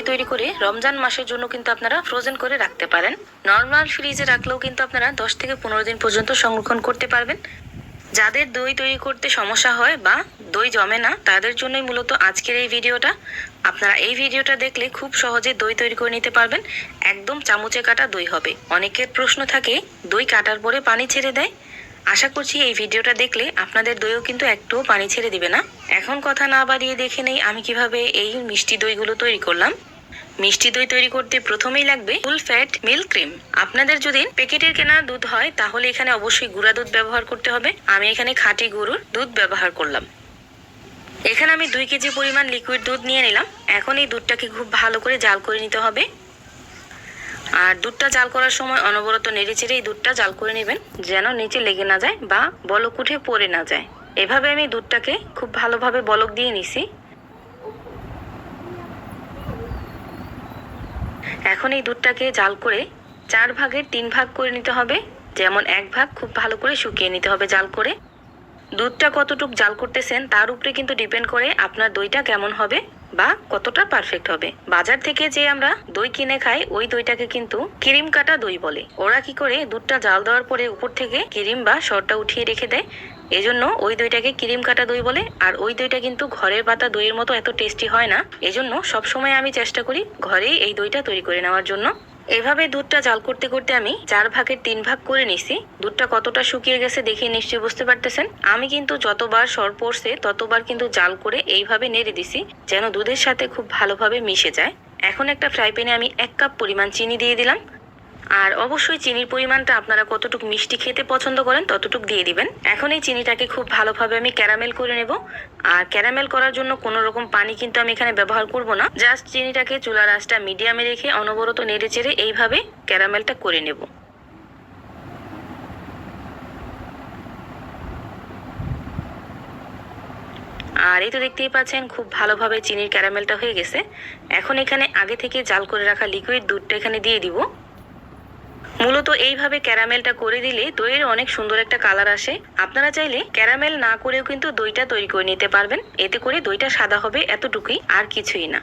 দই তৈরি করে রমজান মাসের জন্য কিন্তু আপনারা ফ্রোজেন করে রাখতে পারেন। নর্মাল ফ্রিজে রাখলেও কিন্তু আপনারা 10 থেকে 15 দিন পর্যন্ত সংরক্ষণ করতে পারবেন। যাদের দই তৈরি করতে সমস্যা হয় বা দই জমে না, তাদের জন্যই মূলত আজকের এই ভিডিওটা। আপনারা এই ভিডিওটা দেখলে খুব সহজে দই তৈরি করে নিতে পারবেন। একদম চামচে কাটা দই হবে। অনেকের প্রশ্ন থাকে দই কাটার পরে পানি ছেড়ে দেয়। আশা করছি এই ভিডিওটা দেখলে আপনাদের দইও কিন্তু একটুও পানি ছেড়ে দিবে না। এখন কথা না বাড়িয়ে দেখে নেই আমি কিভাবে এই মিষ্টি দইগুলো তৈরি করলাম। মিষ্টি দই তৈরি করতে প্রথমেই লাগবে ফুল ফ্যাট মিল্ক ক্রিম। আপনাদের যদি প্যাকেটের কেনা দুধ হয় তাহলে এখানে অবশ্যই গুঁড়া দুধ ব্যবহার করতে হবে। আমি এখানে খাঁটি গরুর দুধ ব্যবহার করলাম। এখানে আমি 2 কেজি পরিমাণ লিকুইড দুধ নিয়ে নিলাম। এখন এই দুধটাকে খুব ভালো করে জাল করে নিতে হবে। আর দুধটা জাল করার সময় অনবরত নেড়েচেড়ে এই দুধটা জাল করে নেবেন, যেন নিচে লেগে না যায় বা বলক উঠে পড়ে না যায়। এভাবে আমি দুধটাকে খুব ভালোভাবে বলক দিয়ে নিছি। এখন এই দুধটাকে জাল করে 4 ভাগের 3 ভাগ করে নিতে হবে। যেমন 1 ভাগ খুব ভালো করে শুকিয়ে নিতে হবে জাল করে। দুধটা কতটুক জাল করতেছেন তার উপরে কিন্তু ডিপেন্ড করে আপনার দইটা কেমন হবে বা কতটা পারফেক্ট হবে। বাজার থেকে যে আমরা দই কিনে খাই ওই দইটাকে কিন্তু ক্রিম কাটা দই বলে। ওরা কি করে দুধটা জাল দেওয়ার পরে উপর থেকে ক্রিম বা সরটা উঠিয়ে রেখে দেয়, এজন্য ওই দইটাকে ক্রিম কাটা দই বলে। আর ওই দইটা কিন্তু ঘরের পাতা দইয়ের মতো এত টেস্টি হয় না। এজন্য সবসময় আমি চেষ্টা করি ঘরেই এই দইটা তৈরি করে নেওয়ার জন্য। এভাবে দুধটা জাল করতে করতে আমি 4 ভাগের 3 ভাগ করে নিছি। দুধটা কতটা শুকিয়ে গেছে দেখে নিশ্চয়ই বুঝতে পারতেছেন। আমি কিন্তু যতবার সর পড়ছে ততবার কিন্তু জাল করে এইভাবে নেড়ে দিছি, যেন দুধের সাথে খুব ভালোভাবে মিশে যায়। এখন একটা ফ্রাই প্যানে আমি 1 কাপ পরিমাণ চিনি দিয়ে দিলাম। আর অবশ্যই চিনির পরিমাণটা আপনারা কতটুকু মিষ্টি খেতে পছন্দ করেন ততটুকু দিয়ে দিবেন। এখন এই চিনিটাকে খুব ভালোভাবে আমি ক্যারামেল করে নেব। আর ক্যারামেল করার জন্য কোনো রকম পানি কিন্তু আমি এখানে ব্যবহার করব না। জাস্ট চিনিটাকে চুলার আঁচটা মিডিয়ামে রেখে অনবরত নেড়ে চেড়ে এইভাবে ক্যারামেলটা করে নেব। আর এই তো দেখতেই পাচ্ছেন খুব ভালোভাবে চিনির ক্যারামেলটা হয়ে গেছে। এখন এখানে আগে থেকে জাল করে রাখা লিকুইড দুধটা এখানে দিয়ে দিব। মূলত এইভাবে ক্যারামেলটা করে দিলে দইয়ের অনেক সুন্দর একটা কালার আসে। আপনারা চাইলে ক্যারামেল না করেও কিন্তু দইটা তৈরি করে নিতে পারবেন। এতে করে দইটা সাদা হবে, এতটুকুই, আর কিছুই না।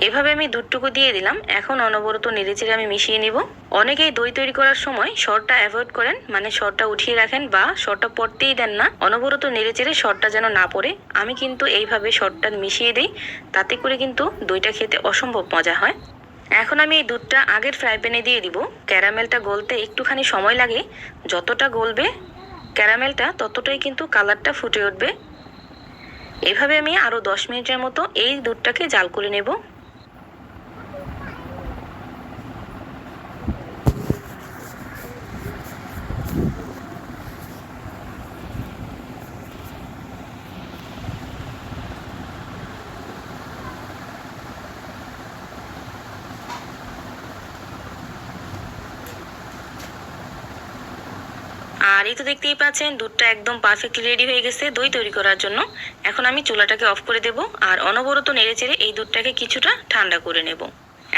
এভাবে আমি দুধটুকু দিয়ে দিলাম। এখন অনবরত নেড়েচেড়ে আমি মিশিয়ে নিব। অনেকেই দই তৈরি করার সময় সরটা অ্যাভয়েড করেন, মানে সরটা উঠিয়ে রাখেন বা সরটা পড়তেই দেন না। অনবরত নেড়েচেড়ে সরটা যেন না পড়ে। আমি কিন্তু এইভাবে সরটা মিশিয়ে দিই, তাতে করে কিন্তু দইটা খেতে অসম্ভব মজা হয়। এখন আমি এই দুধটা আগের ফ্রাই প্যানে দিয়ে দিব। ক্যারামেলটা গলতে একটুখানি সময় লাগে। যতটা গলবে ক্যারামেলটা ততটাই কিন্তু কালারটা ফুটে উঠবে। এভাবে আমি আরো 10 মিনিটের মতো এই দুধটাকে জাল করে নেব। আর এই তো দেখতেই পাচ্ছেন দুধটা একদম পারফেক্টলি রেডি হয়ে গেছে দই তৈরি করার জন্য। এখন আমি চুলাটাকে অফ করে দেব আর অনবরত নেড়েচেড়ে এই দুধটাকে কিছুটা ঠান্ডা করে নেব।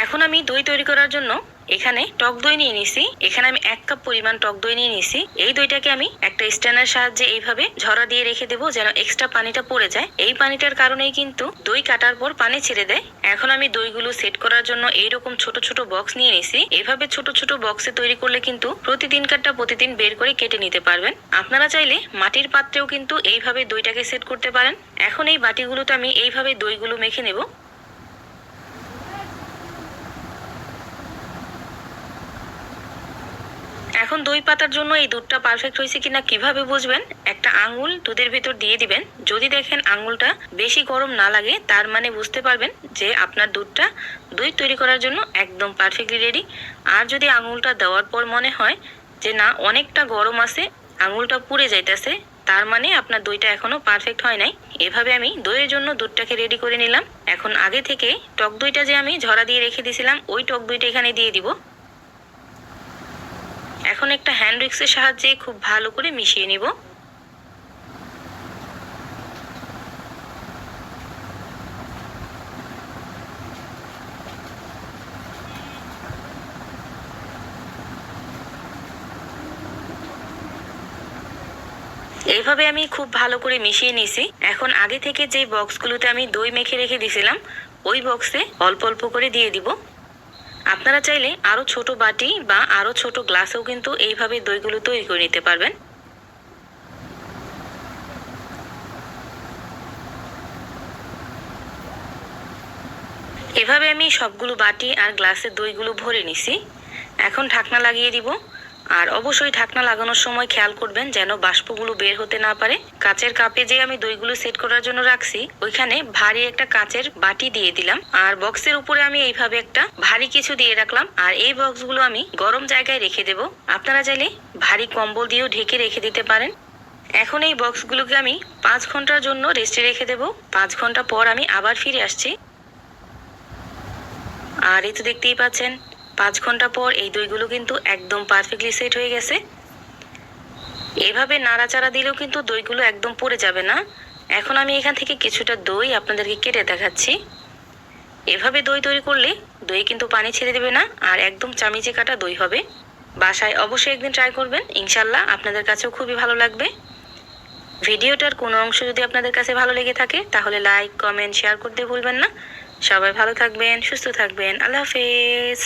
এখন আমি দই তৈরি করার জন্য এখানে টক দই নিয়ে নিছি। এখানে আমি 1 কাপ পরিমাণ টক দই নিয়ে নিছি। এই দইটাকে আমি একটা স্ট্যান্ডের সাহায্যে এইভাবে ঝরা দিয়ে রেখে দেবো, যেন এক্সট্রা পানিটা পড়ে যায়। এই পানিটার কারণেই কিন্তু দই কাটার পর পানি ছেড়ে দেয়। এখন আমি দইগুলো সেট করার জন্য এইরকম ছোট ছোট বক্স নিয়ে নিছি। এইভাবে ছোট ছোট বক্সে তৈরি করলে কিন্তু প্রতিদিনকারটা প্রতিদিন বের করে কেটে নিতে পারবেন। আপনারা চাইলে মাটির পাত্রেও কিন্তু এইভাবে দইটাকে সেট করতে পারেন। এখন এই বাটিগুলোতে আমি এইভাবে দইগুলো মেখে নেব। এখন দই পাতার জন্য এই দুধটা পারফেক্ট হয়েছে কিনা কিভাবে বুঝবেন? একটা আঙুল দুধের ভেতর দিয়ে দিবেন। যদি দেখেন আঙুলটা বেশি গরম না লাগে, তার মানে বুঝতে পারবেন যে আপনার দুধটা দই তৈরি করার জন্য একদম পারফেক্টলি রেডি। আর যদি আঙুলটা দেওয়ার পর মনে হয় যে না অনেকটা গরম আছে, আঙুলটা পুড়ে যাইতেছে, তার মানে আপনার দইটা এখনো পারফেক্ট হয় নাই। এভাবে আমি দইয়ের জন্য দুধটাকে রেডি করে নিলাম। এখন আগে থেকে টক দইটা যে আমি ঝরা দিয়ে রেখে দিয়েছিলাম ওই টক দইটা এখানে দিয়ে দিব। এখন একটা হ্যান্ড উইক্সের সাহায্যে খুব ভালো করে মিশিয়ে নিব। এইভাবে আমি খুব ভালো করে মিশিয়ে নিছি। এখন আগে থেকে যে বক্সগুলোতে আমি দই মেখে রেখে দিয়েছিলাম ওই বক্সে অল্প অল্প করে দিয়ে দিব। আপনারা চাইলে আরও ছোট বাটি বা আরও ছোট গ্লাসেও কিন্তু এইভাবে দইগুলো তৈরি করে নিতে পারবেন। এভাবে আমি সবগুলো বাটি আর গ্লাসের দইগুলো ভরে নিছি। এখন ঢাকনা লাগিয়ে দিব। আর অবশ্যই ঢাকনা লাগানোর সময় খেয়াল করবেন যেন বাষ্পগুলো বের হতে না পারে। কাচের কাপে যে আমি দইগুলো সেট করার জন্য রাখছি ওইখানে ভারী একটা কাচের বাটি দিয়ে দিলাম। আর বক্সের উপরে আমি এইভাবে একটা ভারী কিছু দিয়ে রাখলাম। আর এই বক্সগুলো আমি গরম জায়গায় রেখে দেব। আপনারা চাইলে ভারী কম্বল দিয়েও ঢেকে রেখে দিতে পারেন। এখন এই বক্সগুলোকে আমি 5 ঘন্টার জন্য রেস্টে রেখে দেব। 5 ঘন্টা পর আমি আবার ফিরে আসছি। আর এই তো দেখতেই পাচ্ছেন 5 ঘন্টা পর এই দইগুলো কিন্তু একদম পারফেক্টলি সেট হয়ে গেছে। এভাবে নাড়াচাড়া দিলেও কিন্তু দইগুলো একদম পড়ে যাবে না। এখন আমি এখান থেকে কিছুটা দই আপনাদেরকে কেটে দেখাচ্ছি। এভাবে দই তৈরি করলে দই কিন্তু পানি ছেড়ে দেবে না আর একদম চামিচে কাটা দই হবে। বাসায় অবশ্যই একদিন ট্রাই করবেন, ইনশাল্লাহ আপনাদের কাছেও খুবই ভালো লাগবে। ভিডিওটার কোনো অংশ যদি আপনাদের কাছে ভালো লেগে থাকে তাহলে লাইক, কমেন্ট, শেয়ার করতে ভুলবেন না। সবাই ভালো থাকবেন, সুস্থ থাকবেন। আল্লাহ হাফেজ।